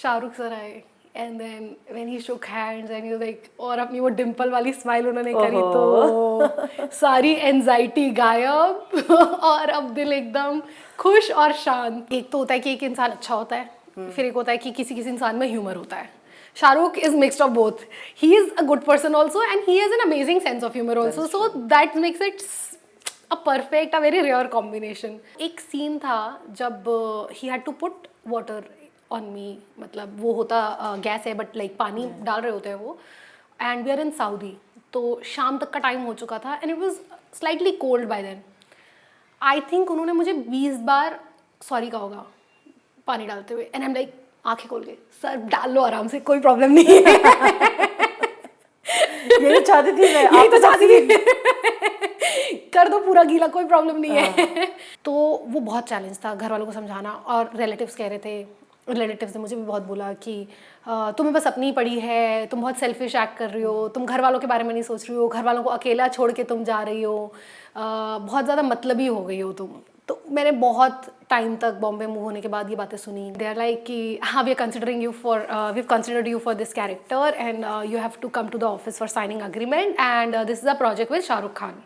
Shahrukh sir आए and then when he shook hands and he was like, और अपनी वो डिम्पल वाली स्माइल उन्होंने करी तो सारी एंजाइटी गायब और अब दिल एकदम खुश और शांत। एक तो होता है कि एक इंसान अच्छा होता है, फिर एक होता है कि किसी किसी इंसान में ह्यूमर होता है। Shahrukh is mixed of both. He is a good person also and he has an amazing sense of humor also. So that makes it a perfect, a very rare combination. एक scene था जब he had to put water on me, मतलब वो होता gas है but like पानी डाल रहे होते हैं वो, and we are in Saudi. तो शाम तक का टाइम हो चुका था and it was slightly cold by then. I think उन्होंने मुझे 20 बार सॉरी कहा होगा पानी डालते हुए and I'm like आंखें खोल के सर डाल लो आराम से, कोई प्रॉब्लम नहीं है। यही चाहती थी मैं, यही तो चाहती थी। कर दो पूरा गीला, कोई प्रॉब्लम नहीं है। तो वो बहुत चैलेंज था घर वालों को समझाना, और रिलेटिव्स कह रहे थे, रिलेटिव्स ने मुझे भी बहुत बोला कि तुम्हें बस अपनी ही पड़ी है, तुम बहुत सेल्फिश एक्ट कर रही हो, तुम घर वालों के बारे में नहीं सोच रही हो, घर वालों को अकेला छोड़ के तुम जा रही हो, बहुत ज़्यादा मतलबी हो गई हो तुम। तो मैंने बहुत टाइम तक बॉम्बे मूव होने के बाद ये बातें सुनी। दे आर लाइक कि हाँ we are considering you for, we have considered you for this character and you have to come to the office for signing agreement and this is a project with Shahrukh Khan.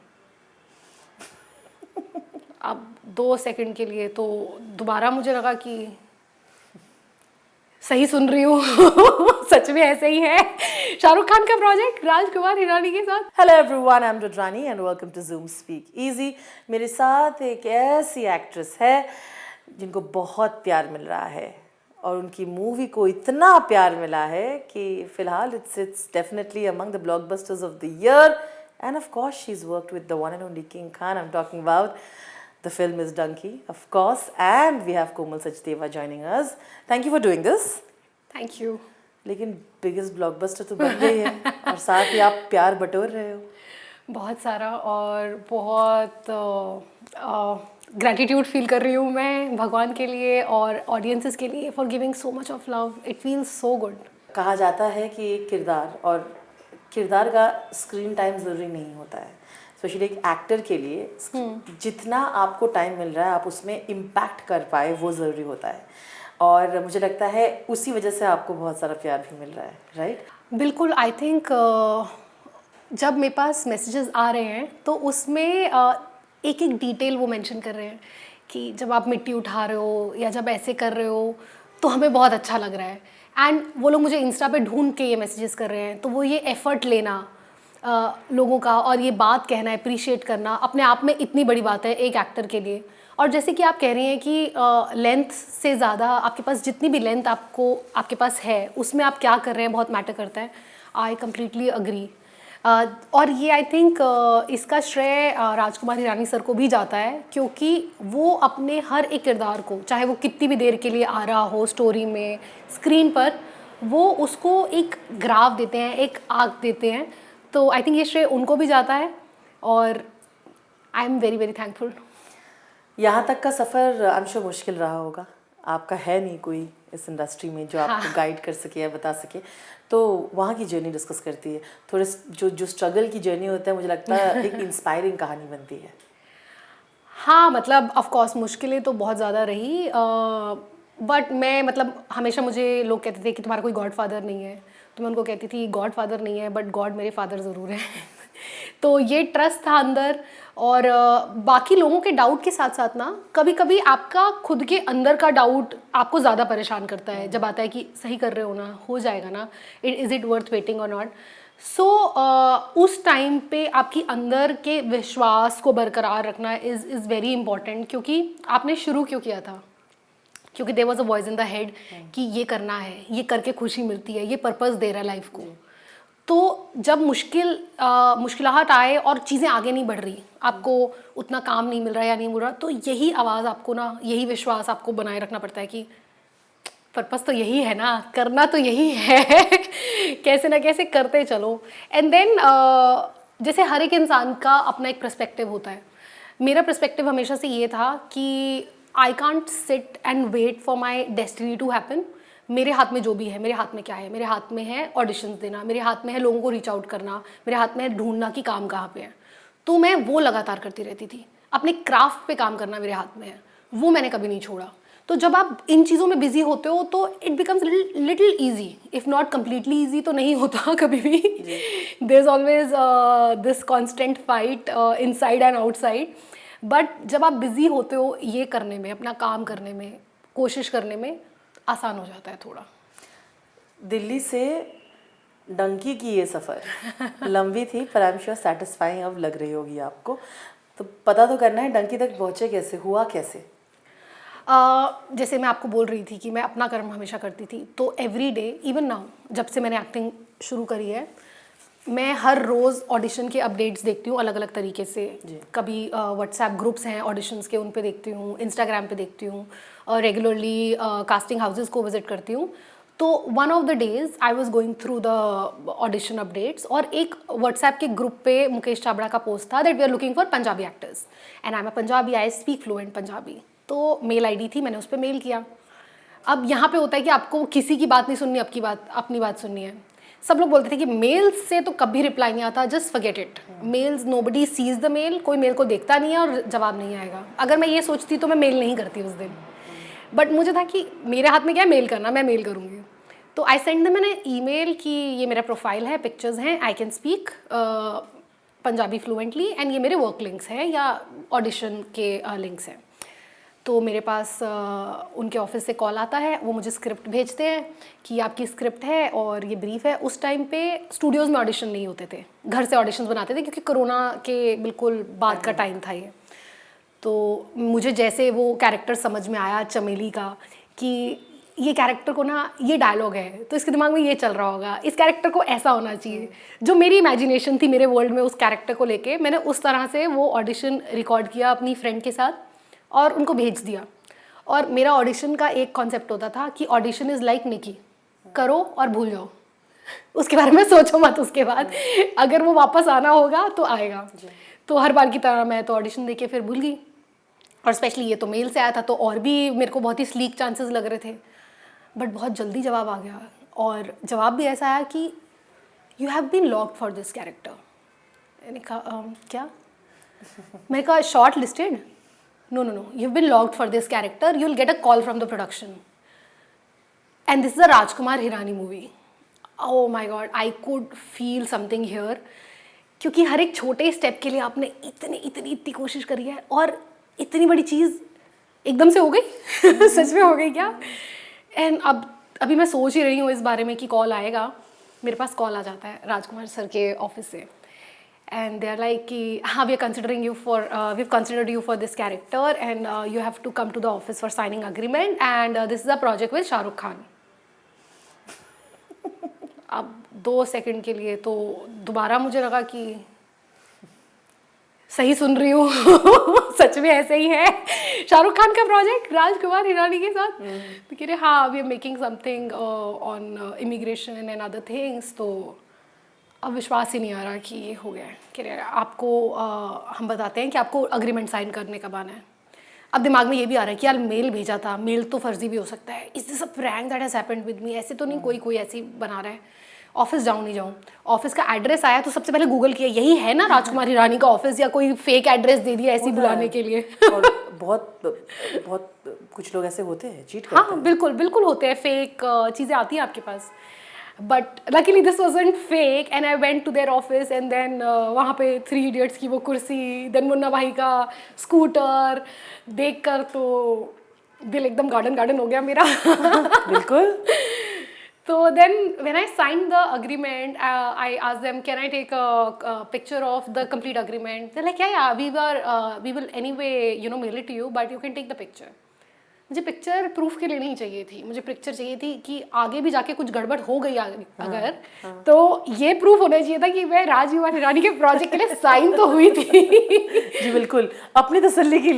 अब 2 second के लिए तो दोबारा मुझे लगा कि सही सुन रही हूँ। सच में ऐसे ही है। शाहरुख खान का प्रोजेक्ट राजकुमार हिरानी के साथ। Hello everyone, I am Rudrani and welcome to Zoom Speak Easy. मेरे साथ एक ऐसी एक्ट्रेस है जिनको बहुत प्यार मिल रहा है, और उनकी मूवी को इतना प्यार मिला है कि फिलहाल it's definitely among the blockbusters of the year, end of course she is worked with the one and only king Khan. I am talking about the film is Donkey, of course, and we have Komal Sachdeva joining us. Thank you for doing this. Thank you. लेकिन biggest blockbuster तो बन गई है और साथ ही आप प्यार बटोर रहे हो बहुत सारा, और बहुत ग्रैटिट्यूड फील कर रही हूँ मैं भगवान के लिए और ऑडियंसेस के लिए for giving so much of love. It feels so good. कहा जाता है कि एक किरदार का स्क्रीन टाइम ज़रूरी नहीं होता है, स्पेशली एक एक्टर के लिए जितना आपको टाइम मिल रहा है आप उसमें इम्पैक्ट कर पाए वो ज़रूरी होता है, और मुझे लगता है उसी वजह से आपको बहुत सारा प्यार भी मिल रहा है, राइट? बिल्कुल। आई थिंक जब मेरे पास मैसेजेस आ रहे हैं तो उसमें एक एक डिटेल वो मेंशन कर रहे हैं कि जब आप मिट्टी उठा रहे हो या जब ऐसे कर रहे हो तो हमें बहुत अच्छा लग रहा है। एंड वो लोग मुझे इंस्टा पे ढूंढ के ये मैसेजेस कर रहे हैं, तो वो ये एफर्ट लेना लोगों का और ये बात कहना, अप्रिशिएट करना, अपने आप में इतनी बड़ी बात है एक एक्टर के लिए। और जैसे कि आप कह रही हैं कि लेंथ से ज़्यादा आपके पास जितनी भी लेंथ आपके पास है उसमें आप क्या कर रहे हैं बहुत मैटर करता है। I completely agree. और ये आई थिंक इसका श्रेय राजकुमार हिरानी सर को भी जाता है, क्योंकि वो अपने हर एक किरदार को, चाहे वो कितनी भी देर के लिए आ रहा हो स्टोरी में, स्क्रीन पर, वो उसको एक ग्राफ देते हैं, एक आर्क देते हैं। तो आई थिंक ये श्रेय उनको भी जाता है और I am very very thankful. यहाँ तक का सफ़र आई एम श्योर मुश्किल रहा होगा, आपका है नहीं कोई इस इंडस्ट्री में जो आपको गाइड कर सके या बता सके, तो वहाँ की जर्नी डिस्कस करती है। थोड़े जो स्ट्रगल की जर्नी होता है मुझे लगता है एक इंस्पायरिंग कहानी बनती है। हाँ, मतलब ऑफ कोर्स मुश्किलें तो बहुत ज़्यादा रही, बट मैं मतलब हमेशा मुझे लोग कहते थे कि तुम्हारा कोई गॉड फादर नहीं है, तो मैं उनको कहती थी गॉड फादर नहीं है बट गॉड मेरे फादर ज़रूर है। तो ये ट्रस्ट था अंदर, और बाकी लोगों के डाउट के साथ साथ ना कभी कभी आपका खुद के अंदर का डाउट आपको ज़्यादा परेशान करता है जब आता है कि सही कर रहे हो ना, हो जाएगा ना, इज़ इट वर्थ वेटिंग और नॉट। सो उस टाइम पे आपकी अंदर के विश्वास को बरकरार रखना इज़ वेरी इंपॉर्टेंट, क्योंकि आपने शुरू क्यों किया था, क्योंकि there was a voice in the head कि ये करना है, ये करके खुशी मिलती है, ये पर्पस दे रहा है लाइफ को। तो जब मुश्किलाहट आए और चीज़ें आगे नहीं बढ़ रही, आपको उतना काम नहीं मिल रहा या नहीं मिल रहा, तो यही आवाज़ आपको ना, यही विश्वास आपको बनाए रखना पड़ता है कि पर्पस तो यही है ना, करना तो यही है। कैसे ना कैसे करते चलो। एंड देन जैसे हर एक इंसान का अपना एक पर्सपेक्टिव होता है। मेरा पर्सपेक्टिव हमेशा से ये था कि I can't sit and wait for my destiny to happen. मेरे हाथ में जो भी है, मेरे हाथ में क्या है, मेरे हाथ में है ऑडिशंस देना, मेरे हाथ में है लोगों को रीच आउट करना, मेरे हाथ में है ढूंढना कि काम कहाँ पे है। तो मैं वो लगातार करती रहती थी, अपने क्राफ्ट पे काम करना मेरे हाथ में है, वो मैंने कभी नहीं छोड़ा। तो जब आप इन चीज़ों में बिजी होते हो तो it becomes little easy, if not completely easy तो नहीं होता कभी भी. There is always this constant fight inside and outside. But जब आप बिजी होते हो ये करने में, अपना काम करने में, कोशिश करने में, आसान हो जाता है थोड़ा. दिल्ली से डंकी की ये सफ़र लंबी थी, पर आई एम श्योर सेटिस्फाइंग अब लग रही होगी आपको. तो पता तो करना है डंकी तक पहुँचे कैसे, हुआ कैसे? जैसे मैं आपको बोल रही थी कि मैं अपना कर्म हमेशा करती थी, तो एवरी डे, इवन नाउ जब से मैंने एक्टिंग शुरू करी है, मैं हर रोज़ ऑडिशन के अपडेट्स देखती हूँ अलग अलग तरीके से. कभी व्हाट्सएप ग्रुप्स हैं ऑडिशंस के, उन पे देखती हूँ, इंस्टाग्राम पे देखती हूँ, और रेगुलरली कास्टिंग हाउसेस को विजिट करती हूँ. तो one of the days I was going through the audition updates, और एक व्हाट्सएप के ग्रुप पे मुकेश चाबड़ा का पोस्ट था that we are looking for Punjabi actors and I am a Punjabi, I speak fluent Punjabi. तो मेल आईडी थी, मैंने उस पर मेल किया. अब यहाँ पे होता है कि आपको किसी की बात नहीं सुननी, अपनी बात सुननी है. सब लोग बोलते थे कि मेल्स से तो कभी रिप्लाई नहीं आता, just forget it. Mails, nobody sees the mail, कोई मेल को देखता नहीं है और जवाब नहीं आएगा. अगर मैं ये सोचती तो मैं मेल नहीं करती उस दिन. बट मुझे था कि मेरे हाथ में क्या है मेल करना, मैं मेल करूँगी. तो आई सेंड देम मैंने ईमेल कि ये मेरा प्रोफाइल है, पिक्चर्स हैं, I can speak Punjabi fluently, and ये मेरे वर्क लिंक्स हैं या ऑडिशन के लिंक्स हैं. तो मेरे पास उनके ऑफिस से कॉल आता है, वो मुझे स्क्रिप्ट भेजते हैं कि आपकी स्क्रिप्ट है और ये ब्रीफ है. उस टाइम पे स्टूडियोज़ में ऑडिशन नहीं होते थे, घर से ऑडिशंस बनाते थे क्योंकि कोरोना के बिल्कुल बाद का टाइम था ये. तो मुझे जैसे वो कैरेक्टर समझ में आया चमेली का कि ये कैरेक्टर को ना ये डायलॉग है तो इसके दिमाग में ये चल रहा होगा, इस कैरेक्टर को ऐसा होना चाहिए. जो मेरी इमेजिनेशन थी मेरे वर्ल्ड में उस कैरेक्टर को लेके, मैंने उस तरह से वो ऑडिशन रिकॉर्ड किया अपनी फ्रेंड के साथ और उनको भेज दिया. और मेरा ऑडिशन का एक कॉन्सेप्ट होता था कि ऑडिशन इज़ लाइक निकी, करो और भूल जाओ, उसके बारे में सोचो मत. उसके बाद अगर वो वापस आना होगा तो आएगा. तो हर बार की तरह मैं तो ऑडिशन देके फिर भूल गई. और स्पेशली ये तो मेल से आया था तो और भी मेरे को बहुत ही स्लीक चांसेस लग रहे थे. बट बहुत जल्दी जवाब आ गया, और जवाब भी ऐसा आया कि you have been locked for this character. मैंने कहा क्या? मैंने कहा shortlisted. No, you've been logged for this character. You'll get a call from the production. And this is a Rajkumar Hirani movie. Oh my God, I could feel something here. क्योंकि हर एक छोटे step के लिए आपने इतनी कोशिश करी है, और इतनी बड़ी चीज़ एकदम से हो गई. सच में हो गई क्या? एंड अभी मैं सोच ही रही हूँ इस बारे में कि कॉल आएगा. मेरे पास कॉल आ जाता है राजकुमार सर के ऑफिस से. And they are like कि हाँ we've considered you for this character and you have to come to the office for signing agreement and this is a project with Shahrukh Khan. अब 2 second के लिए तो दोबारा मुझे लगा कि सही सुन रही हूँ. सच में ऐसे ही है, शाहरुख खान का प्रोजेक्ट राजकुमार हिरानी के साथ. तो कह रहे हाँ we are making something on immigration and other things. तो अब विश्वास ही नहीं आ रहा कि ये हो गया है. कह रहे आपको हम बताते हैं कि आपको अग्रीमेंट साइन करने कब आना है. अब दिमाग में ये भी आ रहा है कि यार मेल भेजा था, मेल तो फर्जी भी हो सकता है. Is this a prank that has happened with me? ऐसे तो नहीं कोई ऐसे ही बना रहा है. ऑफिस जाऊँ नहीं जाऊँ. ऑफिस का एड्रेस आया तो सबसे पहले गूगल किया, यही है ना राजकुमार हिरानी का ऑफिस, या कोई फेक एड्रेस दे दिया ऐसे बुलाने के लिए. और बहुत कुछ लोग ऐसे होते हैं, चीट करते हैं. हाँ बिल्कुल होते हैं, फेक चीज़ें आती हैं आपके पास. But luckily this wasn't fake and I went to there office and then वहाँ पे 3 इडियट्स की वो कुर्सी, देन मुन्ना भाई का स्कूटर देखकर तो दिल एकदम गार्डन हो गया मेरा. बिल्कुल. तो then when I sign the agreement I asked them can I take a picture of the complete agreement. They like ya we will anyway mail it to you but you can take the picture. मुझे picture proof के लिए नहीं चाहिए थी, मुझे picture चाहिए थी कि आगे भी जाके कुछ गड़बड़ हो गई अगर तो ये प्रूफ होना चाहिए था कि मैं राजकुमार हिरानी के प्रोजेक्ट के लिए साइन तो हुई थी. जी बिल्कुल, अपनी तसल्ली के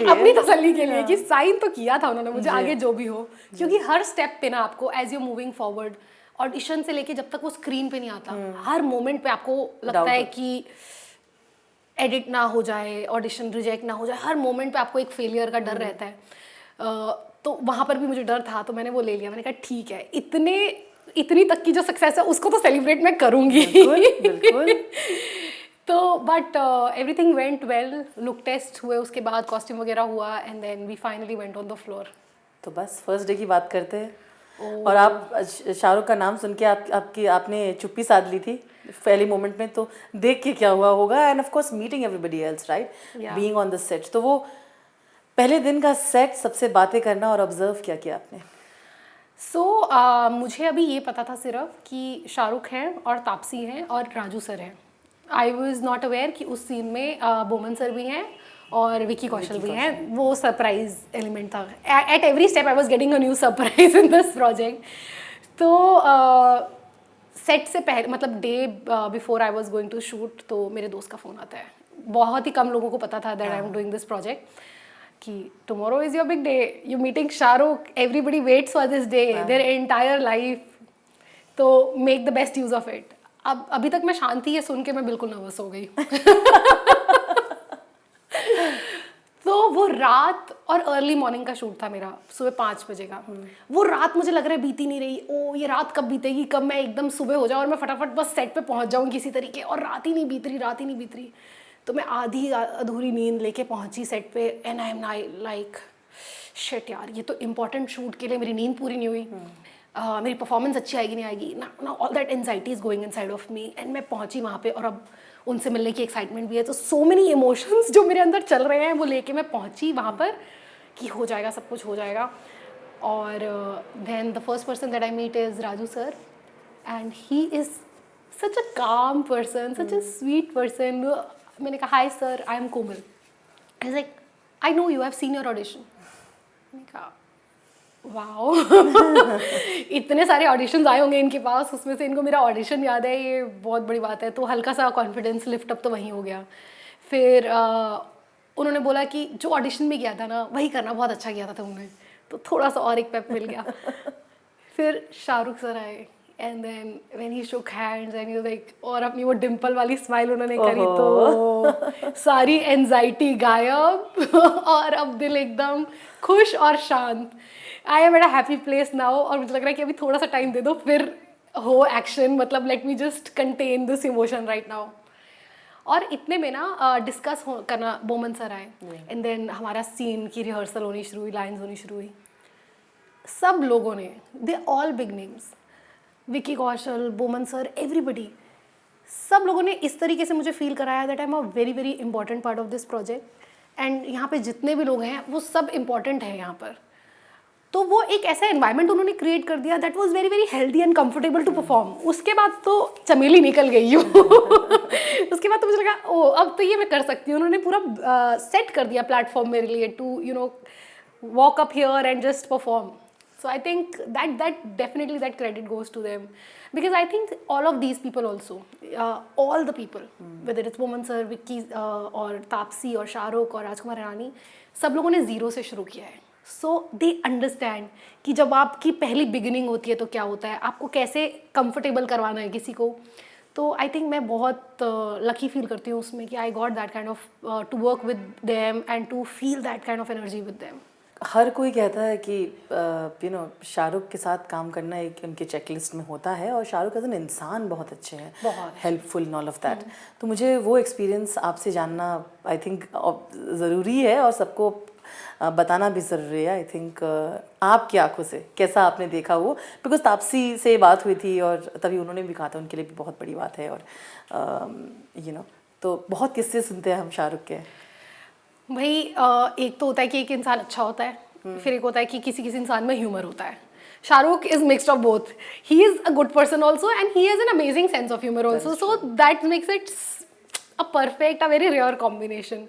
लिए कि साइन तो किया था उन्होंने, मुझे आगे जो भी हो. क्योंकि हर स्टेप पे ना आपको as you moving forward, audition से लेके जब तक वो स्क्रीन पे नहीं आता, हर मोमेंट पे आपको लगता है कि एडिट ना हो जाए, ऑडिशन रिजेक्ट ना हो जाए. हर मोमेंट पे आपको एक फेलियर का डर रहता है. तो वहाँ पर भी मुझे डर था, तो मैंने वो ले लिया. मैंने कहा ठीक है, इतनी तक की जो सक्सेस है उसको तो सेलिब्रेट मैं करूँगी. बिल्कुल. तो but everything went well. Look test हुए, उसके बाद कॉस्ट्यूम वगैरह हुआ and then we finally went on the floor. तो बस फर्स्ट डे की बात करते हैं। और आप शाहरुख का नाम सुन के आपने चुप्पी साध ली थी पहले मोमेंट में, तो देख के क्या हुआ होगा? End of course meeting everybody else, right, being on the set. तो वो पहले दिन का सेट, सबसे बातें करना और ऑब्जर्व क्या किया आपने? मुझे अभी ये पता था सिर्फ कि शाहरुख हैं और तापसी हैं और राजू सर हैं। आई वॉज नॉट अवेयर कि उस सीन में बोमन सर भी हैं और विकी कौशल भी हैं। वो सरप्राइज एलिमेंट था। At every step I was getting a new surprise in this project. तो सेट से पहले, मतलब day before I was going to shoot, तो मेरे दोस्त का फ़ोन आता है। बहुत ही कम लोगों को पता था that I am doing this project, कि tomorrow is your big day, you're meeting Shahrukh, everybody waits for this day, their entire life, तो make the best use of it। अब अभी तक मैं शांति है सुन के मैं बिल्कुल नर्वस हो गई। तो वो रात, और अर्ली मॉर्निंग का शूट था मेरा, सुबह 5 बजे का। वो रात मुझे लग रहा है बीती नहीं रही। ओ ये रात कब बीतेगी, कब मैं एकदम सुबह हो जाऊँ और मैं फटाफट बस सेट पे पहुँच जाऊँ किसी तरीके, और रात ही नहीं बीत रही, रात ही नहीं बीत रही। तो मैं आधी अधूरी नींद लेके पहुंची सेट पे, and I am like shit यार, ये तो इम्पोर्टेंट शूट के लिए मेरी नींद पूरी नहीं हुई। मेरी परफॉर्मेंस अच्छी आएगी नहीं आएगी ना, all that anxiety is going inside of me. And मैं पहुंची वहाँ पे, और अब उनसे मिलने की एक्साइटमेंट भी है। तो सो मेनी इमोशंस जो मेरे अंदर चल रहे हैं वो लेके मैं पहुंची वहाँ पर कि हो जाएगा, सब कुछ हो जाएगा। और then the first person that I meet is Raju sir, and he is such a calm person, such a sweet person. मैंने कहा hi sir, I am Komal. I like I know you, have seen your audition. मैंने कहा wow. इतने सारे auditions आए होंगे इनके पास, उसमें से इनको मेरा ऑडिशन याद है, ये बहुत बड़ी बात है। तो हल्का सा कॉन्फिडेंस लिफ्ट अप तो वहीं हो गया। फिर उन्होंने बोला कि जो ऑडिशन में किया था ना वही करना, बहुत अच्छा किया था तुमने। तो थोड़ा सा और एक पेप मिल गया। फिर शाहरुख सर आए, एंड देन व्हेन ही शोक हैंड्स एंड यू लाइक, और अपनी वो डिम्पल वाली स्माइल उन्होंने करी, तो सारी एंजाइटी गायब। और अब दिल एकदम खुश और शांत। I am at a happy place now, और मुझे लग रहा है कि अभी थोड़ा सा टाइम दे दो, फिर हो एक्शन, मतलब let me just contain this emotion right now. और इतने में ना डिस्कस करना, बोमन सर आए, एंड देन हमारा सीन की रिहर्सल होनी शुरू हुई, लाइन्स होनी शुरू हुई। सब लोगों ने, they all big names, Vicky Kaushal, Boman sir, everybody, सब लोगों ने इस तरीके से मुझे फील कराया that I am a very very important part of this project. And यहाँ पे जितने भी लोग हैं वो सब इम्पॉर्टेंट हैं यहाँ पर। तो वो एक ऐसा एनवायरनमेंट उन्होंने क्रिएट कर दिया that was very very healthy and comfortable to perform. उसके बाद तो चमेली निकल गई हूँ। उसके बाद तो मुझे लगा ओ अब तो ये मैं कर सकती हूँ। उन्होंने पूरा सेट कर दिया प्लेटफॉर्म मेरे लिए to you know walk up here and just perform. So I think that definitely that credit goes to them, because I think all of these people also, all the people, whether it's Boman sir, Vicky और तापसी और शाहरुख और राजकुमार रानी, सब लोगों ने zero से शुरू किया है। So they understand कि जब आपकी पहली बिगिनिंग होती है तो क्या होता है, आपको कैसे कंफर्टेबल करवाना है किसी को। तो आई थिंक मैं बहुत लकी फील करती हूँ उसमें कि I got that kind of to work with them and to feel that kind of energy with them. हर कोई कहता है कि यू नो शाहरुख के साथ काम करना एक उनके चेकलिस्ट में होता है, और शाहरुख एज एन इंसान बहुत अच्छे हैं, बहुत helpful and all of that. तो मुझे वो एक्सपीरियंस आपसे जानना आई थिंक ज़रूरी है, और सबको बताना भी ज़रूरी है। आई थिंक आपकी आंखों से कैसा आपने देखा वो, बिकॉज तापसी से बात हुई थी और तभी उन्होंने भी कहा था उनके लिए भी बहुत बड़ी बात है। और यू नो तो बहुत किस्से सुनते हैं हम शाहरुख के। भाई एक तो होता है कि एक इंसान अच्छा होता है, फिर एक होता है कि किसी किसी इंसान में ह्यूमर होता है। Shahrukh is mixed of both. He is a good person also and he has an amazing sense of humour also, so that makes it a perfect, a very rare combination.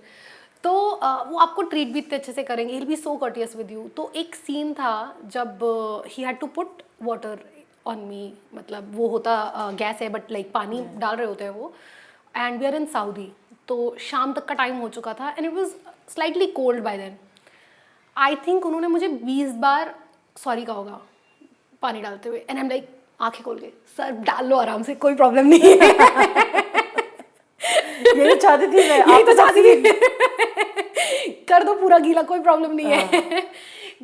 तो वो आपको ट्रीट भी इतने अच्छे से करेंगे, he be so courteous with you. तो एक सीन था जब he had to put water on me, मतलब वो होता गैस है बट लाइक पानी डाल रहे होते हैं वो, and we are in Saudi. तो शाम तक का टाइम हो चुका था and it was slightly cold by then. I think उन्होंने मुझे 20 बार सॉरी कहा होगा पानी डालते हुए, एंड आई एम लाइक आंखें खोल के, सर डाल लो आराम से, कोई प्रॉब्लम नहीं है। यही चाहती थी मैं, यही तो चाहती थी। कर दो पूरा गीला, कोई प्रॉब्लम नहीं है।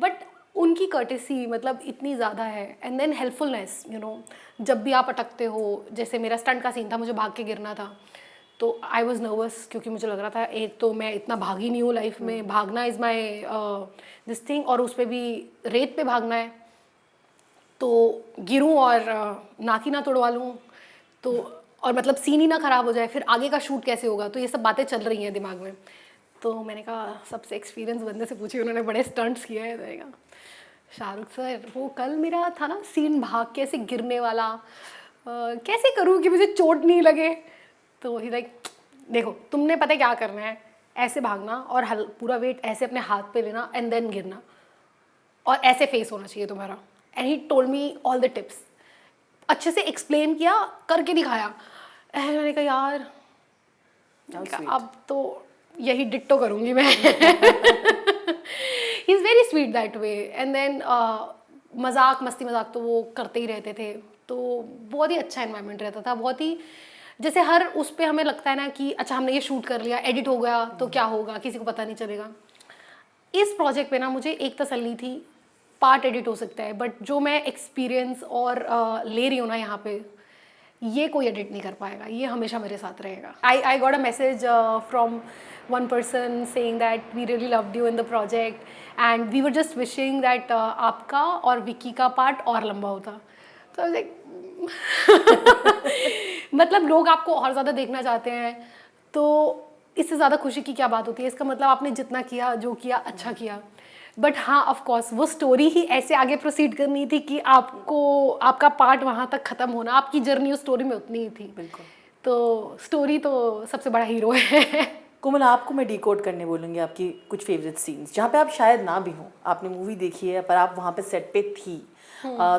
बट उनकी कर्टेसी मतलब इतनी ज़्यादा है, and then helpfulness, you know, जब भी आप अटकते हो, जैसे मेरा स्टंट का सीन था, मुझे भाग के गिरना था, तो आई वॉज नर्वस क्योंकि मुझे लग रहा था एक तो मैं इतना भागी नहीं हूँ लाइफ में, भागना इज़ माई दिस थिंग, और उस पर भी रेत पे भागना है, तो गिरूं और नाक ही ना तोड़वा लूँ, तो और मतलब सीन ही ना ख़राब हो जाए, फिर आगे का शूट कैसे होगा, तो ये सब बातें चल रही हैं दिमाग में। तो मैंने कहा सबसे एक्सपीरियंस बंदे से पूछी, उन्होंने बड़े स्टंट्स किए हैं। मैंने कहा शाहरुख सर वो कल मेरा था ना सीन भाग के ऐसे गिरने वाला, कैसे करूँ कि मुझे चोट नहीं लगे। तो ही लाइक देखो तुमने पता है क्या करना है, ऐसे भागना और पूरा वेट ऐसे अपने हाथ पे लेना एंड देन गिरना, और ऐसे फेस होना चाहिए तुम्हारा। And he told me all the tips, अच्छे से एक्सप्लेन किया, करके दिखाया। एंड मैंने कहा यार अब तो यही डिट्टो करूँगी मैं। He is very sweet that way. And then मजाक मस्ती मजाक तो वो करते ही रहते थे, तो बहुत ही अच्छा एनवायरनमेंट रहता था, बहुत ही जैसे हर उस पर हमें लगता है ना कि अच्छा हमने ये शूट कर लिया, एडिट हो गया तो क्या होगा, किसी को पता नहीं चलेगा। इस प्रोजेक्ट पे ना मुझे एक तसल्ली थी, पार्ट एडिट हो सकता है बट जो मैं एक्सपीरियंस और ले रही हूँ ना यहाँ पे, ये कोई एडिट नहीं कर पाएगा, ये हमेशा मेरे साथ रहेगा। I got a message from one person saying that we really loved you in the project and we were just wishing that आपका और विक्की का पार्ट और लंबा होता। तो लाइक मतलब लोग आपको और ज़्यादा देखना चाहते हैं, तो इससे ज़्यादा खुशी की क्या बात होती है। इसका मतलब आपने जितना किया, जो किया, अच्छा किया। बट हाँ ऑफ कोर्स वो स्टोरी ही ऐसे आगे प्रोसीड करनी थी कि आपको आपका पार्ट वहाँ तक ख़त्म होना, आपकी जर्नी उस स्टोरी में उतनी ही थी। बिल्कुल। तो स्टोरी तो सबसे बड़ा हीरो है। कोमल, आपको मैं डिकोड करने बोलूँगी आपकी कुछ फेवरेट सीन्स जहाँ पे आप शायद ना भी हो, आपने मूवी देखी है पर आप वहाँ पे सेट पे थी।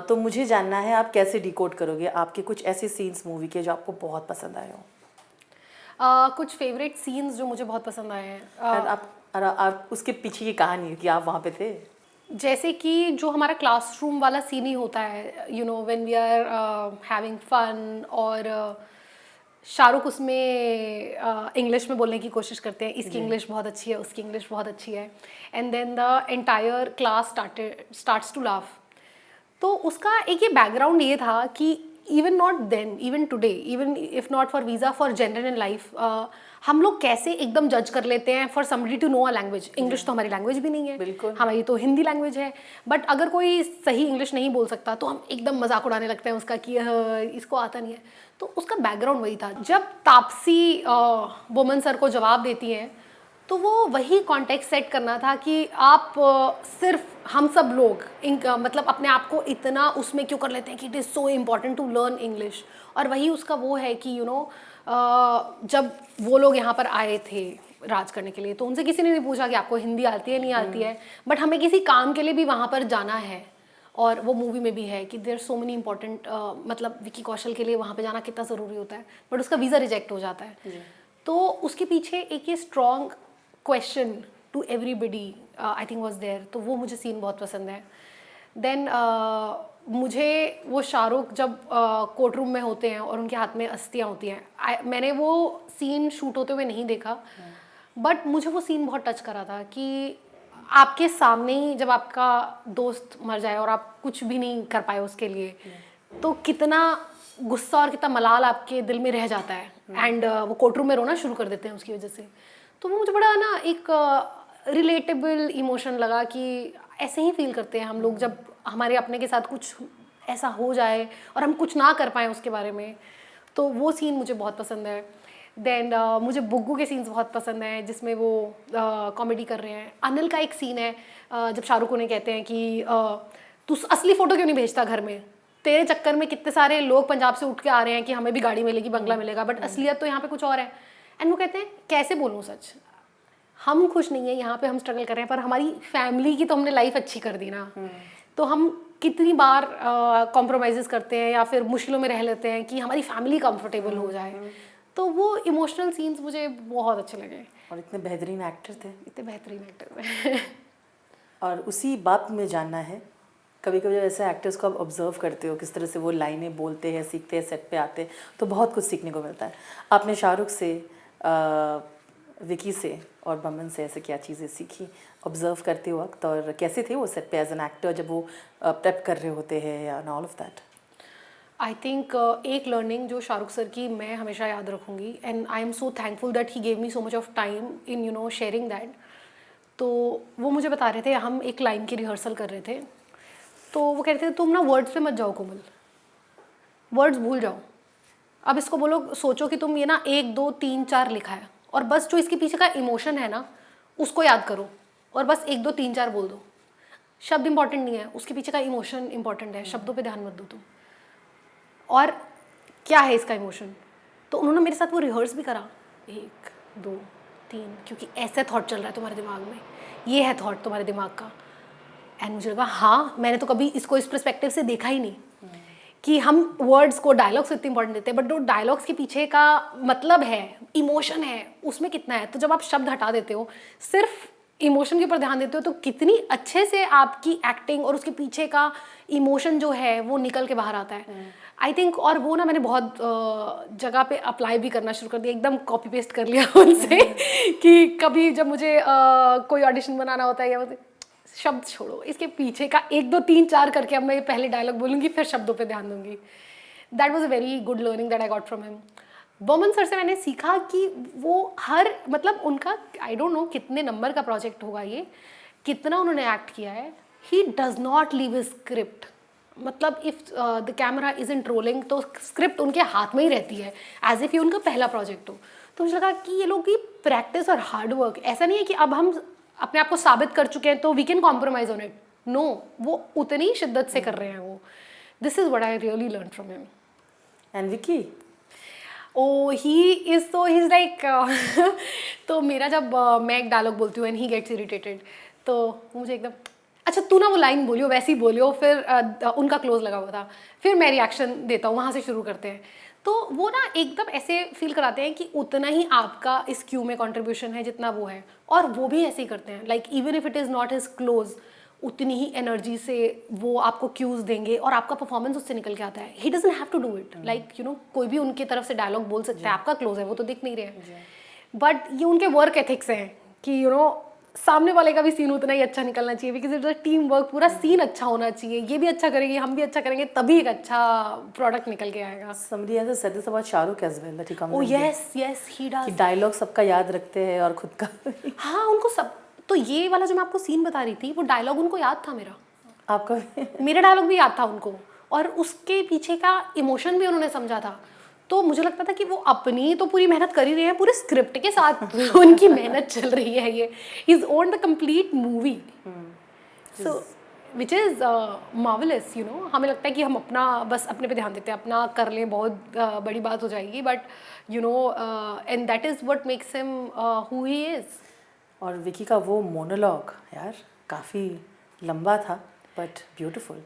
तो मुझे जानना है आप कैसे डिकोड करोगे आपके कुछ ऐसे सीन्स मूवी के जो आपको बहुत पसंद आए हो। कुछ फेवरेट सीन्स जो मुझे बहुत पसंद आए हैं, आप उसके पीछे की कहानी कि आप वहाँ पे थे। जैसे कि जो हमारा क्लासरूम वाला सीन ही होता है, you know when we are having fun, और शाहरुख उसमें इंग्लिश में बोलने की कोशिश करते हैं, इसकी इंग्लिश बहुत अच्छी है, उसकी इंग्लिश बहुत अच्छी है, and then the entire class starts to laugh. तो उसका एक ये बैकग्राउंड ये था कि even not then, even today, even if not for visa, for general in life, हम लोग कैसे एकदम जज कर लेते हैं for somebody to know a language. English तो हमारी लैंग्वेज भी नहीं है, बिल्कुल। हमारी तो हिंदी लैंग्वेज है, बट अगर कोई सही इंग्लिश नहीं बोल सकता तो हम एकदम मजाक उड़ाने लगते हैं उसका कि इसको आता नहीं है। तो उसका बैकग्राउंड वही था। जब तापसी बोमन सर को जवाब देती हैं तो वो वही कॉन्टेक्स्ट सेट करना था कि आप सिर्फ हम सब लोग मतलब अपने आप को इतना उसमें क्यों कर लेते हैं कि it is so important to learn English. और वही उसका वो है कि यू नो जब वो लोग यहाँ पर आए थे राज करने के लिए तो उनसे किसी ने नहीं पूछा कि आपको हिंदी आती है नहीं आती है, बट हमें किसी काम के लिए भी वहाँ पर जाना है। और वो मूवी में भी है कि देयर सो मेनी इंपॉर्टेंट, मतलब विकी कौशल के लिए वहाँ पे जाना कितना ज़रूरी होता है, बट उसका वीज़ा रिजेक्ट हो जाता है। तो उसके पीछे एक ये strong question to everybody I think was there, तो वो मुझे सीन बहुत पसंद है। देन मुझे वो शाहरुख जब कोर्ट रूम में होते हैं और उनके हाथ में अस्थियाँ होती हैं, मैंने वो सीन शूट होते हुए नहीं देखा, बट मुझे वो सीन बहुत टच करा था कि आपके सामने ही जब आपका दोस्त मर जाए और आप कुछ भी नहीं कर पाए उसके लिए, तो कितना गुस्सा और कितना मलाल आपके दिल में रह जाता है। एंड वो कोर्ट रूम में रोना शुरू कर देते हैं उसकी वजह से। तो वो मुझे बड़ा ना एक रिलेटेबल इमोशन लगा कि ऐसे ही फील करते हैं हम लोग जब हमारे अपने के साथ कुछ ऐसा हो जाए और हम कुछ ना कर पाएँ उसके बारे में। तो वो सीन मुझे बहुत पसंद है। देन मुझे बुग्गू के सीन्स बहुत पसंद हैं जिसमें वो कॉमेडी कर रहे हैं। अनिल का एक सीन है जब शाहरुख उन्हें कहते हैं कि तू असली फ़ोटो क्यों नहीं भेजता घर में, तेरे चक्कर में कितने सारे लोग पंजाब से उठ के आ रहे हैं कि हमें भी गाड़ी मिलेगी, बंगला मिलेगा, बट असलियत तो यहाँ पे कुछ और है। एंड वो कहते हैं कैसे बोलूँ सच, हम खुश नहीं है यहाँ पे, हम स्ट्रगल कर रहे हैं, पर हमारी फैमिली की तो हमने लाइफ अच्छी कर दी ना। तो हम कितनी बार कॉम्प्रोमाइज़ करते हैं या फिर मुश्किलों में रह लेते हैं कि हमारी फैमिली कंफर्टेबल हो जाए। तो वो इमोशनल सीन्स मुझे बहुत अच्छे लगे। और इतने बेहतरीन एक्टर थे, इतने बेहतरीन एक्टर थे। और उसी बात में जानना है, कभी कभी ऐसे एक्टर्स को आप ऑब्जर्व करते हो किस तरह से वो लाइनें बोलते हैं, सीखते हैं, सेट पे आते हैं, तो बहुत कुछ सीखने को मिलता है। आपने शाहरुख से, विकी से और बमन से ऐसे क्या चीज़ें सीखी ऑब्जर्व करते वक्त, और कैसे थे वो सेट पे एज एन एक्टर जब वो प्रेप कर रहे होते हैं या all of that? I think एक लर्निंग जो शाहरुख सर की मैं हमेशा याद रखूँगी, and I am so thankful that he gave me so much of time in sharing that. तो वो मुझे बता रहे थे, हम एक लाइन की रिहर्सल कर रहे थे, तो वो कह रहे थे तुम ना वर्ड्स पे मत जाओ कोमल, वर्ड्स भूल जाओ। अब इसको बोलो, सोचो कि तुम ये ना 1 2 3 4 लिखा है, और बस जो इसके पीछे का इमोशन है ना उसको याद करो, और बस 1 2 3 4 बोल दो। शब्द इंपॉर्टेंट नहीं है, उसके पीछे का इमोशन इंपॉर्टेंट है, शब्दों पे ध्यान मत दो तुम। और क्या है इसका इमोशन, तो उन्होंने मेरे साथ वो रिहर्स भी करा, 1 2 3, क्योंकि ऐसे थॉट चल रहा है तुम्हारे दिमाग में, ये है थॉट तुम्हारे दिमाग का। एंड मुझे लगा हाँ, मैंने तो कभी इसको इस पर्सपेक्टिव से देखा ही नहीं कि हम वर्ड्स को, डायलॉग्स इतने इंपॉर्टेंट देते हैं, बट जो डायलॉग्स के पीछे का मतलब है, इमोशन है, उसमें कितना है। तो जब आप शब्द हटा देते हो, सिर्फ इमोशन के ऊपर ध्यान देते हो, तो कितनी अच्छे से आपकी एक्टिंग और उसके पीछे का इमोशन जो है वो निकल के बाहर आता है, आई थिंक। और वो ना मैंने बहुत जगह पे अप्लाई भी करना शुरू कर दिया, एकदम कॉपी पेस्ट कर लिया उनसे कि कभी जब मुझे कोई ऑडिशन बनाना होता है, या शब्द छोड़ो, इसके पीछे का 1 2 3 4 करके अब मैं पहले डायलॉग बोलूँगी, फिर शब्दों पे ध्यान दूंगी। That was a very good learning that I got from him. Burman sir से मैंने सीखा कि वो हर, मतलब उनका आई डोंट नो कितने नंबर का प्रोजेक्ट होगा ये, कितना उन्होंने एक्ट किया है, he does not leave his script. मतलब if the camera isn't rolling तो स्क्रिप्ट उनके हाथ में ही रहती है, एज इफ ये उनका पहला प्रोजेक्ट हो। तो मुझे लगा कि ये लोग की प्रैक्टिस और हार्ड वर्क, ऐसा नहीं है कि अब हम अपने आप को साबित कर चुके हैं तो we can compromise on it, no, वो उतनी शिद्दत से कर रहे हैं वो। This is what I really learn from him. And Vicky? Oh he is, तो ही इज लाइक तो मेरा जब मैं एक डायलॉग बोलती हूँ एंड ही गेट्स इरिटेटेड, तो मुझे एकदम अच्छा तू ना वो लाइन बोलियो, वैसे ही बोलियो, फिर उनका क्लोज लगा हुआ था, फिर मैं रिएक्शन देता हूँ, वहाँ से शुरू करते हैं। तो वो ना एकदम ऐसे फील कराते हैं कि उतना ही आपका इस क्यू में कंट्रीब्यूशन है जितना वो है, और वो भी ऐसे ही करते हैं, like even if it is not his close, उतनी ही एनर्जी से वो आपको क्यूज देंगे और आपका परफॉर्मेंस उससे निकल के आता है। He doesn't have to do it, like कोई भी उनकी तरफ से डायलॉग बोल सकता है, आपका क्लोज है वो तो दिख नहीं रहे हैं, बट ये उनके वर्क एथिक्स हैं कि सामने वाले का भी सीन उतना ही अच्छा निकलना चाहिए, बिकॉज इट टीम वर्क, पूरा सीन अच्छा होना चाहिए, ये भी अच्छा करेंगे, हम भी अच्छा करेंगे, तभी एक अच्छा प्रोडक्ट निकल के आएगा। Somebody has said this about Shahrukh as well, that he comes Oh and yes, yes, he does. कि डायलॉग सबका याद रखते हैं और खुद का हाँ, उनको सब, तो ये वाला जो मैं आपको सीन बता रही थी, वो डायलॉग उनको याद था मेरा, आपका मेरा डायलॉग भी याद था उनको, और उसके पीछे का इमोशन भी उन्होंने समझा था। तो मुझे लगता था कि वो अपनी तो पूरी मेहनत कर ही रहे हैं, पूरे स्क्रिप्ट के साथ उनकी मेहनत चल रही है, ये is own the complete movie, so which is marvellous, हमें लगता है कि हम अपना बस अपने पे ध्यान देते हैं, अपना कर लें, बहुत बड़ी बात हो जाएगी, but and that is what makes him who he is. और विकी का वो मोनोलॉग यार काफ़ी लंबा था बट ब्यूटीफुल,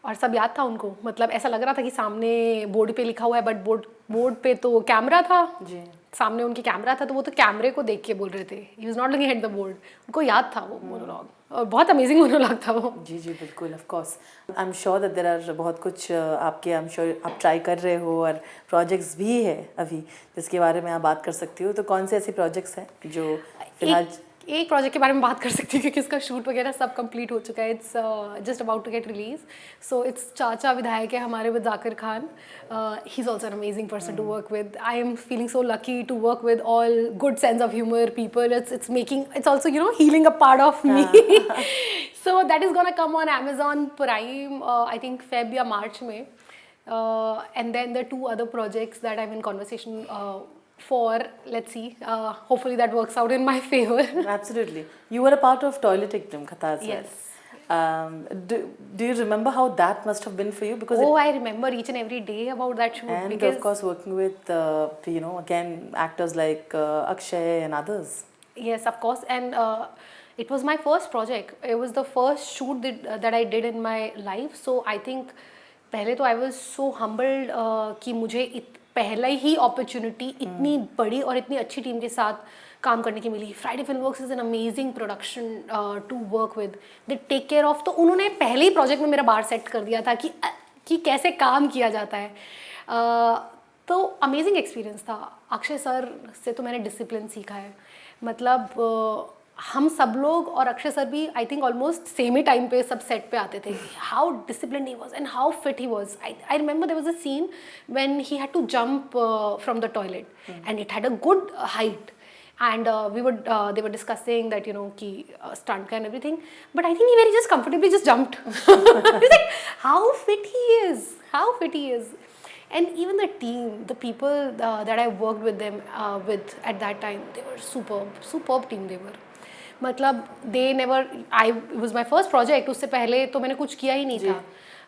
और सब याद था उनको, मतलब ऐसा लग रहा था कि सामने बोर्ड पे लिखा हुआ है, बट बोर्ड पे तो कैमरा था जी, सामने उनके कैमरा था, तो वो तो कैमरे को देख के बोल रहे थे, he was not looking at the board, उनको याद था वो मोनोलॉग, और बहुत अमेजिंग मोनोलॉग था वो। जी जी बिल्कुल, of course. I am sure that there are बहुत कुछ आपके, आई एम श्योर आप ट्राई कर रहे हो, और प्रोजेक्ट्स भी है अभी जिसके बारे में आप बात कर सकती हो। तो कौन से ऐसे प्रोजेक्ट्स हैं जो फिलहाल? एक प्रोजेक्ट के बारे में बात कर सकती हूँ क्योंकि इसका शूट वगैरह सब कंप्लीट हो चुका है, it's just about to get release, so it's Chacha Vidhayak Hai Humare with Zakir Khan, he is also an amazing person to work with, I am feeling so lucky to work with all good sense of humour people, it's making, it's also healing a part of me, so that is gonna come on Amazon Prime, I think Feb या March में, and then there are 2 other projects that I'm in conversation for, let's see, hopefully that works out in my favor. Absolutely. You were a part of Toileting Prem Katha as well. Yes. Do you remember how that must have been for you? Because I remember each and every day about that shoot. and because of course working with again actors like Akshay and others. Yes, of course, and it was my first project. It was the first shoot that I did in my life. So I think पहले तो I was so humbled कि मुझे पहले ही opportunity इतनी बड़ी और इतनी अच्छी टीम के साथ काम करने की मिली। Friday film works is an amazing production to work with, they take care of, तो उन्होंने पहले ही प्रोजेक्ट में मेरा बार सेट कर दिया था कि कैसे काम किया जाता है, तो अमेजिंग एक्सपीरियंस था। अक्षय सर से तो मैंने डिसिप्लिन सीखा है, मतलब हम सब लोग और अक्षय सर भी आई थिंक ऑलमोस्ट सेम ही टाइम पे सब सेट पे आते थे. How discipline he was and how fit he was. I remember there was a scene when he had to jump from the toilet and it had a good height. And they were discussing that, ki stunt and everything, but I think he very just comfortably just jumped. It's like how fit he is. And even the team, the people that I worked with them with at that time, they were superb team they were. मतलब they never, it was my first project, उससे पहले तो मैंने कुछ किया ही नहीं था,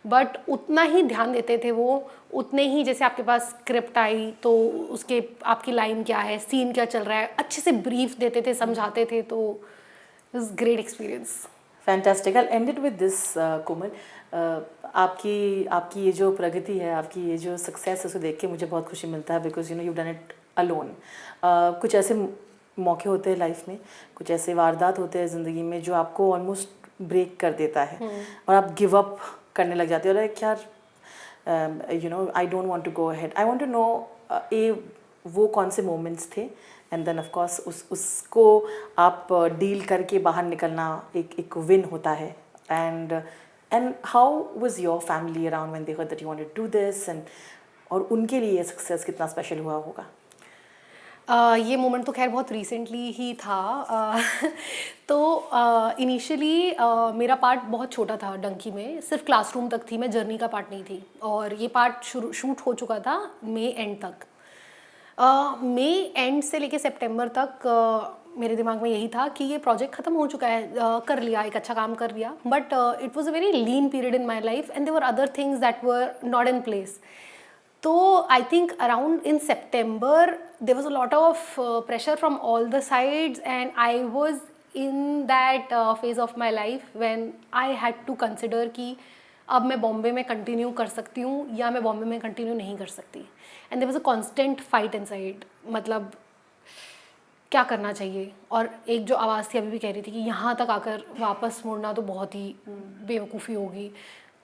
but उतना ही ध्यान देते थे वो, उतने ही जैसे आपके पास स्क्रिप्ट आई तो उसके आपकी लाइन क्या है, सीन क्या चल रहा है, अच्छे से ब्रीफ देते थे, समझाते थे. तो it was great experience. Fantastic. I and it with this Komal. आपकी ये जो प्रगति है, आपकी ये जो सक्सेस है, उसे देख के मुझे बहुत खुशी मिलता है, because you done it alone. कुछ ऐसे मौके होते हैं लाइफ में, कुछ ऐसे वारदात होते हैं ज़िंदगी में जो आपको ऑलमोस्ट ब्रेक कर देता है और आप गिव अप करने लग जाते हो. लाइक यार I don't want to go ahead. I want to know वो कौन से मोमेंट्स थे, एंड देन ऑफ कोर्स उसको आप डील करके बाहर निकलना एक विन होता है. And how was your family around when they heard that you wanted to do this, and और उनके लिए सक्सेस कितना स्पेशल हुआ होगा? ये मोमेंट तो खैर बहुत रिसेंटली ही था. तो इनिशियली मेरा पार्ट बहुत छोटा था डंकी में, सिर्फ क्लासरूम तक थी मैं, जर्नी का पार्ट नहीं थी. और ये पार्ट शूट हो चुका था मई एंड तक. मई एंड से लेके सितंबर तक मेरे दिमाग में यही था कि ये प्रोजेक्ट ख़त्म हो चुका है, कर लिया, एक अच्छा काम कर लिया. But it was a very lean period in my life and there were other things that were not in place. तो I think around in September there was a lot of pressure from all the sides, and I was in that phase of my life when I had to consider कि अब मैं बॉम्बे में continue कर सकती हूँ या मैं बॉम्बे में कंटिन्यू नहीं कर सकती. And there was a constant fight inside, मतलब क्या करना चाहिए. और एक जो आवाज़ थी अभी भी कह रही थी कि यहाँ तक आकर वापस मुड़ना तो बहुत ही बेवकूफ़ी होगी,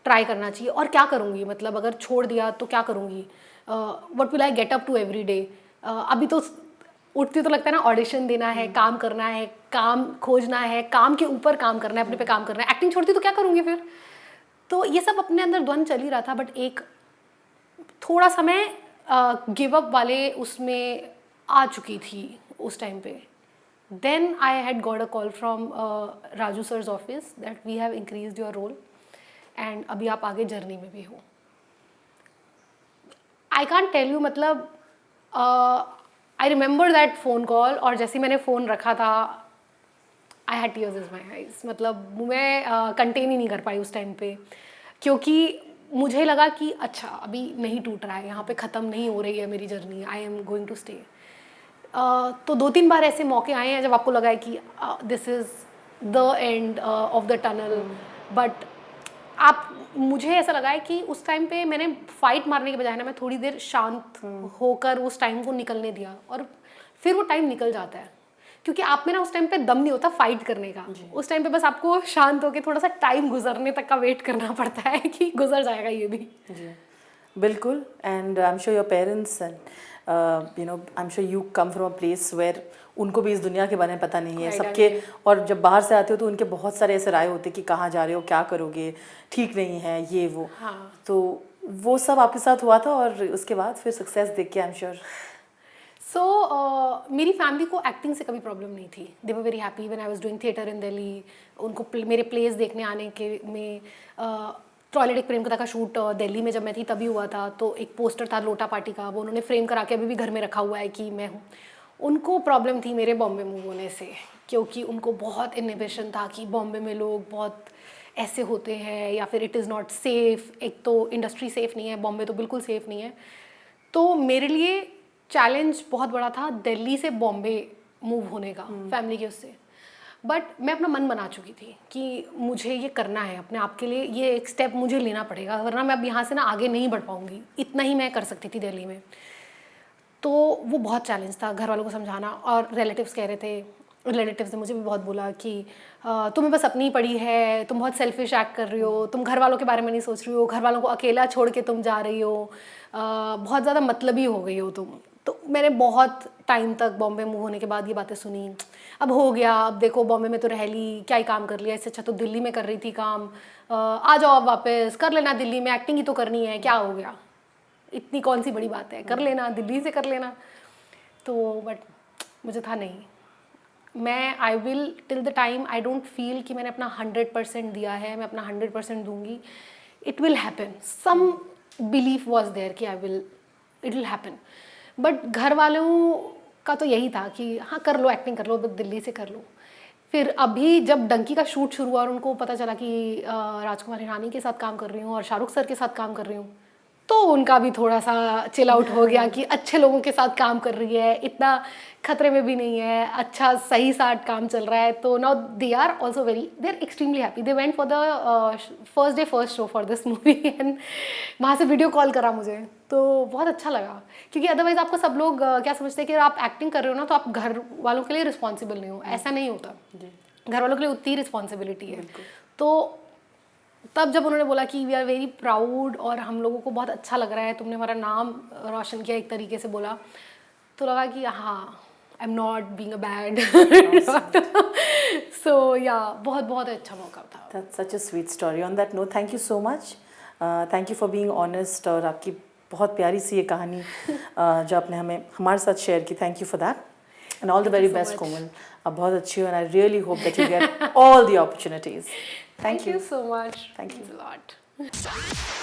ट्राई करना चाहिए. और क्या करूँगी, मतलब अगर छोड़ दिया तो क्या करूँगी, what will I get up to every day. अभी तो उठती तो लगता है ना, ऑडिशन देना है, काम करना है, काम खोजना है, काम के ऊपर काम करना है, अपने पे काम करना है. एक्टिंग छोड़ती तो क्या करूँगी फिर. तो ये सब अपने अंदर द्वंद चल ही रहा था. बट एक थोड़ा सा मैं गिव अप वाले उसमें आ चुकी थी उस टाइम पे. Then I had got a call from Raju sir's office that we have increased your role and अभी आप आगे जर्नी में भी हो. आई कांट टेल यू, मतलब I remember that phone call, और जैसे मैंने फ़ोन रखा था I had tears in my eyes. मतलब मैं कंटेन ही नहीं कर पाई उस टाइम पे, क्योंकि मुझे लगा कि अच्छा अभी नहीं टूट रहा है, यहाँ पे ख़त्म नहीं हो रही है मेरी journey, I am going to stay. तो 2-3 बार ऐसे मौके आए हैं जब आपको लगा है कि this is the end of the tunnel. But मुझे ऐसा लगा है कि उस टाइम पे मैंने फाइट मारने के बजाय ना, मैं थोड़ी देर शांत होकर उस टाइम को निकलने दिया, और फिर वो टाइम निकल जाता है. क्योंकि आप में ना उस टाइम पे दम नहीं होता फाइट करने का. उस टाइम पे बस आपको शांत होकर थोड़ा सा टाइम गुजरने तक का वेट करना पड़ता है कि गुजर जाएगा ये भी. जी बिल्कुल. And I am sure your parents and I am sure you come from a place where उनको भी इस दुनिया के बारे में पता नहीं है सबके. और जब बाहर से आते हो तो उनके बहुत सारे ऐसे राय होते हैं कि कहाँ जा रहे हो, क्या करोगे, ठीक नहीं है, ये वो. हाँ. तो वो सब आपके साथ हुआ था, और उसके बाद फिर सक्सेस देख के आई एम श्योर. सो मेरी फैमिली को एक्टिंग से कभी प्रॉब्लम नहीं थी. They were very happy when I was doing theatre in Delhi. उनको मेरे प्लेस देखने आने के में टॉयलेट एक प्रेम कथा का शूट दिल्ली में जब मैं थी तभी हुआ था. तो एक पोस्टर था लोटा पार्टी का, वो उन्होंने फ्रेम करा के अभी भी घर में रखा हुआ है कि मैं हूँ. उनको प्रॉब्लम थी मेरे बॉम्बे मूव होने से, क्योंकि उनको बहुत इनहिबिशन था कि बॉम्बे में लोग बहुत ऐसे होते हैं, या फिर इट इज़ नॉट सेफ़. एक तो इंडस्ट्री सेफ़ नहीं है, बॉम्बे तो बिल्कुल सेफ़ नहीं है. तो मेरे लिए चैलेंज बहुत बड़ा था दिल्ली से बॉम्बे मूव होने का, फैमिली के उससे. बट मैं अपना मन बना चुकी थी कि मुझे ये करना है अपने आप के लिए, ये एक स्टेप मुझे लेना पड़ेगा, वरना मैं अब यहाँ से ना आगे नहीं बढ़ पाऊँगी. इतना ही मैं कर सकती थी दिल्ली में. तो वो बहुत चैलेंज था घर वालों को समझाना. और रिलेटिव्स कह रहे थे, रिलेटिव्स ने मुझे भी बहुत बोला कि तुम्हें बस अपनी पड़ी है, तुम बहुत सेल्फिश एक्ट कर रही हो, तुम घर वालों के बारे में नहीं सोच रही हो, घर वालों को अकेला छोड़ के तुम जा रही हो, बहुत ज़्यादा मतलबी हो गई हो तुम. तो मैंने बहुत टाइम तक बॉम्बे मूव होने के बाद ये बातें सुनी, अब हो गया, अब देखो बॉम्बे में तो रह ली, क्या ही काम कर लिया, इससे अच्छा तो दिल्ली में कर रही थी काम, आ जाओ अब वापस कर लेना, दिल्ली में एक्टिंग ही तो करनी है, क्या हो गया, इतनी कौन सी बड़ी बात है, कर लेना, दिल्ली से कर लेना। तो बट मुझे था नहीं, मैं I will till the time I don't feel कि मैंने अपना 100% दिया है, मैं अपना 100% दूंगी, it will happen, some belief was there कि I will, it will happen. But घर वालों का तो यही था कि हाँ कर लो, एक्टिंग कर लो, बस दिल्ली से कर लो। फिर अभी जब डंकी का शूट शुरू हुआ और उनको पता चला कि राजकुमार हिरानी के साथ काम कर रही हूँ और शाहरुख सर के साथ काम कर रही हूँ, तो उनका भी थोड़ा सा चिल आउट हो गया कि अच्छे लोगों के साथ काम कर रही है, इतना खतरे में भी नहीं है, अच्छा सही साथ काम चल रहा है। तो now they are also very, they are extremely happy, they went for the first day first show for this movie and वहाँ से वीडियो कॉल करा मुझे, तो बहुत अच्छा लगा। क्योंकि अदरवाइज आपको सब लोग क्या समझते हैं कि आप एक्टिंग कर रहे हो ना तो आप घर वालों के लिए रिस्पॉन्सिबल नहीं हो, ऐसा नहीं होता, घर वालों के लिए उतनी रिस्पॉन्सिबिलिटी है। तो तब जब उन्होंने बोला कि वी आर वेरी प्राउड और हम लोगों को बहुत अच्छा लग रहा है, तुमने हमारा नाम रोशन किया, एक तरीके से बोला, तो लगा कि हाँ I am not being a bad. So ya बहुत बहुत अच्छा मौका था। That's such a sweet story. On that note, thank you so much. Thank you for being honest और आपकी बहुत प्यारी सी ये कहानी जो आपने हमारे साथ शेयर की, thank you for that and all the very best Komal. आप बहुत अच्छी हो and I really hope that you get all the opportunities. Thank you so much. Thank you. Thanks a lot.